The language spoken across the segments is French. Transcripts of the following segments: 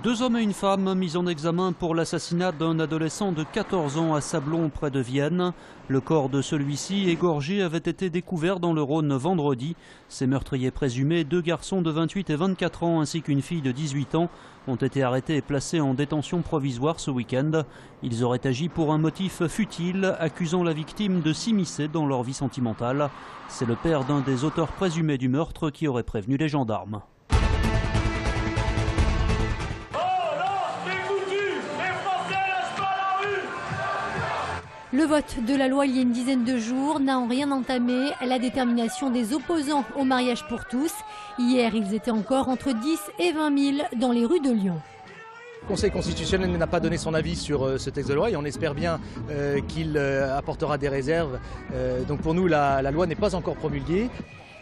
Deux hommes et une femme mis en examen pour l'assassinat d'un adolescent de 14 ans à Sablons près de Vienne. Le corps de celui-ci, égorgé, avait été découvert dans le Rhône vendredi. Ces meurtriers présumés, deux garçons de 28 et 24 ans ainsi qu'une fille de 18 ans, ont été arrêtés et placés en détention provisoire ce week-end. Ils auraient agi pour un motif futile, accusant la victime de s'immiscer dans leur vie sentimentale. C'est le père d'un des auteurs présumés du meurtre qui aurait prévenu les gendarmes. Le vote de la loi il y a une dizaine de jours n'a en rien entamé la détermination des opposants au mariage pour tous. Hier, ils étaient encore entre 10 et 20 000 dans les rues de Lyon. Le Conseil constitutionnel n'a pas donné son avis sur ce texte de loi et on espère bien qu'il apportera des réserves. Donc pour nous, la loi n'est pas encore promulguée.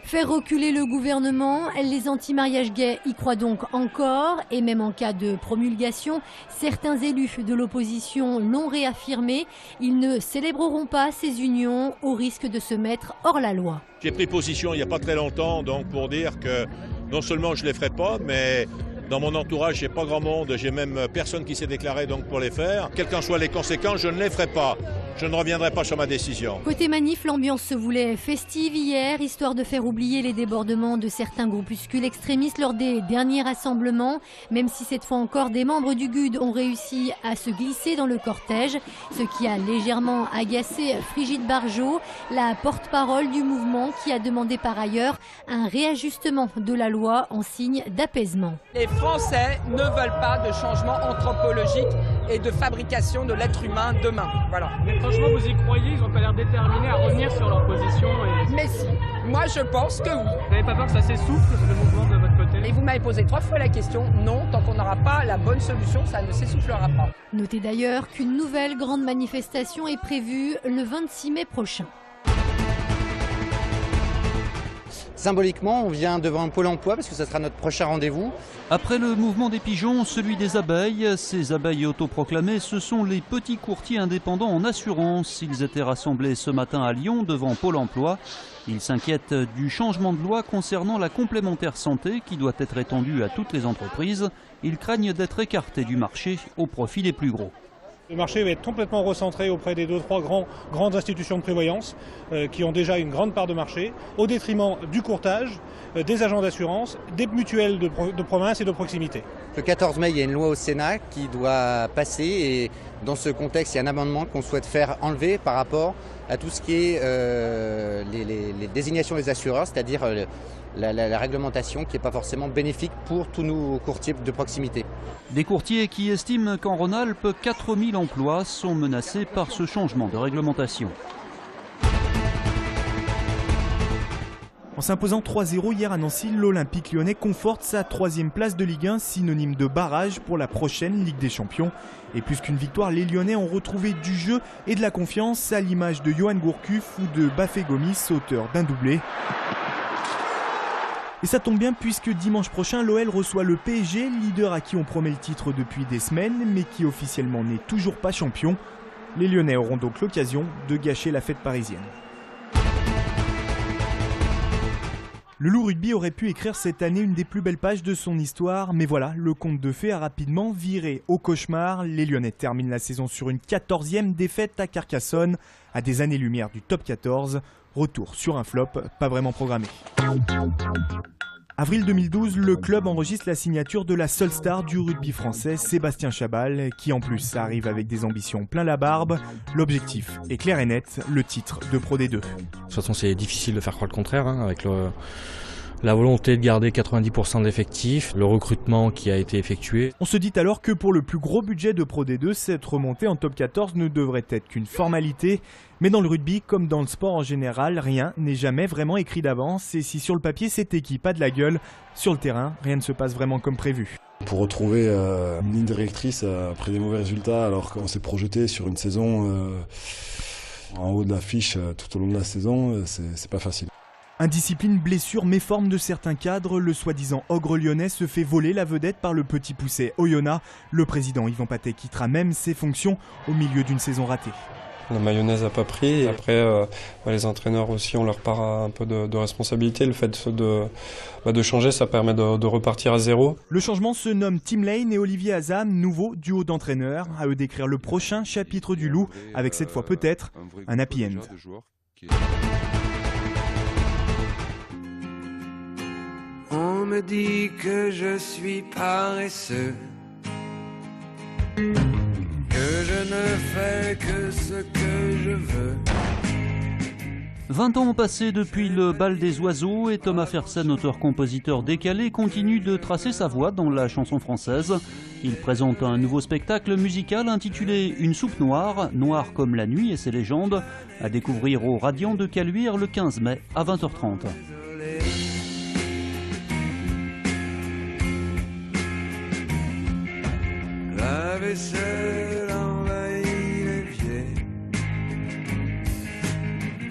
Faire reculer le gouvernement, les anti-mariages gays y croient donc encore, et même en cas de promulgation, certains élus de l'opposition l'ont réaffirmé, ils ne célébreront pas ces unions au risque de se mettre hors la loi. J'ai pris position il n'y a pas très longtemps donc pour dire que non seulement je ne les ferai pas, mais dans mon entourage, j'ai pas grand monde, j'ai même personne qui s'est déclaré donc pour les faire. Quelles qu'en soient les conséquences, je ne les ferai pas. Je ne reviendrai pas sur ma décision. Côté manif, l'ambiance se voulait festive hier, histoire de faire oublier les débordements de certains groupuscules extrémistes lors des derniers rassemblements. Même si cette fois encore, des membres du GUD ont réussi à se glisser dans le cortège, ce qui a légèrement agacé Frigide Barjot, la porte-parole du mouvement, qui a demandé par ailleurs un réajustement de la loi en signe d'apaisement. Les Français ne veulent pas de changement anthropologique et de fabrication de l'être humain demain. Voilà. Mais franchement, vous y croyez? Ils n'ont pas l'air déterminés à revenir sur leur position. Mais si, moi je pense que oui. Vous n'avez pas peur que ça s'essouffle, le mouvement de votre côté? Et vous m'avez posé 3 fois la question. Non, tant qu'on n'aura pas la bonne solution, ça ne s'essoufflera pas. Notez d'ailleurs qu'une nouvelle grande manifestation est prévue le 26 mai prochain. Symboliquement, on vient devant Pôle emploi parce que ce sera notre prochain rendez-vous. Après le mouvement des pigeons, celui des abeilles. Ces abeilles autoproclamées, ce sont les petits courtiers indépendants en assurance. Ils étaient rassemblés ce matin à Lyon devant Pôle emploi. Ils s'inquiètent du changement de loi concernant la complémentaire santé qui doit être étendue à toutes les entreprises. Ils craignent d'être écartés du marché au profit des plus gros. Le marché va être complètement recentré auprès des 2-3 grandes institutions de prévoyance qui ont déjà une grande part de marché, au détriment du courtage, des agents d'assurance, des mutuelles de province et de proximité. Le 14 mai, il y a une loi au Sénat qui doit passer et dans ce contexte, il y a un amendement qu'on souhaite faire enlever par rapport à tout ce qui est les désignations des assureurs, c'est-à-dire la réglementation qui n'est pas forcément bénéfique pour tous nos courtiers de proximité. Des courtiers qui estiment qu'en Rhône-Alpes, 4000 emplois sont menacés par ce changement de réglementation. En s'imposant 3-0 hier à Nancy, l'Olympique lyonnais conforte sa 3e place de Ligue 1, synonyme de barrage pour la prochaine Ligue des Champions. Et plus qu'une victoire, les Lyonnais ont retrouvé du jeu et de la confiance à l'image de Yoann Gourcuff ou de Bafé Gomis, auteur d'un doublé. Et ça tombe bien puisque dimanche prochain, l'OL reçoit le PSG, leader à qui on promet le titre depuis des semaines, mais qui officiellement n'est toujours pas champion. Les Lyonnais auront donc l'occasion de gâcher la fête parisienne. Le Loup Rugby aurait pu écrire cette année une des plus belles pages de son histoire, mais voilà, le conte de fées a rapidement viré au cauchemar. Les Lyonnais terminent la saison sur une 14e défaite à Carcassonne, à des années-lumière du top 14. Retour sur un flop, pas vraiment programmé. Avril 2012, le club enregistre la signature de la seule star du rugby français, Sébastien Chabal, qui en plus arrive avec des ambitions plein la barbe. L'objectif est clair et net, le titre de Pro D2. De toute façon, c'est difficile de faire croire le contraire, avec la volonté de garder 90% de l'effectif, le recrutement qui a été effectué. On se dit alors que pour le plus gros budget de Pro D2, cette remontée en top 14 ne devrait être qu'une formalité. Mais dans le rugby, comme dans le sport en général, rien n'est jamais vraiment écrit d'avance. Et si sur le papier cette équipe a de la gueule, sur le terrain, rien ne se passe vraiment comme prévu. Pour retrouver une ligne directrice après des mauvais résultats, alors qu'on s'est projeté sur une saison en haut de l'affiche tout au long de la saison, c'est pas facile. Indiscipline, blessure, méforme de certains cadres, le soi-disant ogre lyonnais se fait voler la vedette par le petit poucet Oyonnax. Le président Yvan Pathé quittera même ses fonctions au milieu d'une saison ratée. La mayonnaise n'a pas pris. Et après, les entraîneurs aussi ont leur part un peu de responsabilité. Le fait de changer, ça permet de repartir à zéro. Le changement se nomme Tim Lane et Olivier Azam, nouveau duo d'entraîneurs. À eux d'écrire le prochain chapitre du Loup, avec cette fois peut-être un happy end. On me dit que je suis paresseux, que je ne fais que ce que je veux. 20 ans ont passé depuis le bal des oiseaux et Thomas Fersen, auteur-compositeur décalé, continue de tracer sa voie dans la chanson française. Il présente un nouveau spectacle musical intitulé Une soupe noire, noire comme la nuit et ses légendes, à découvrir au Radiant de Caluire le 15 mai à 20h30. La vaisselle envahit l'évier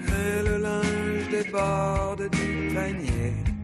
et le linge déborde du panier.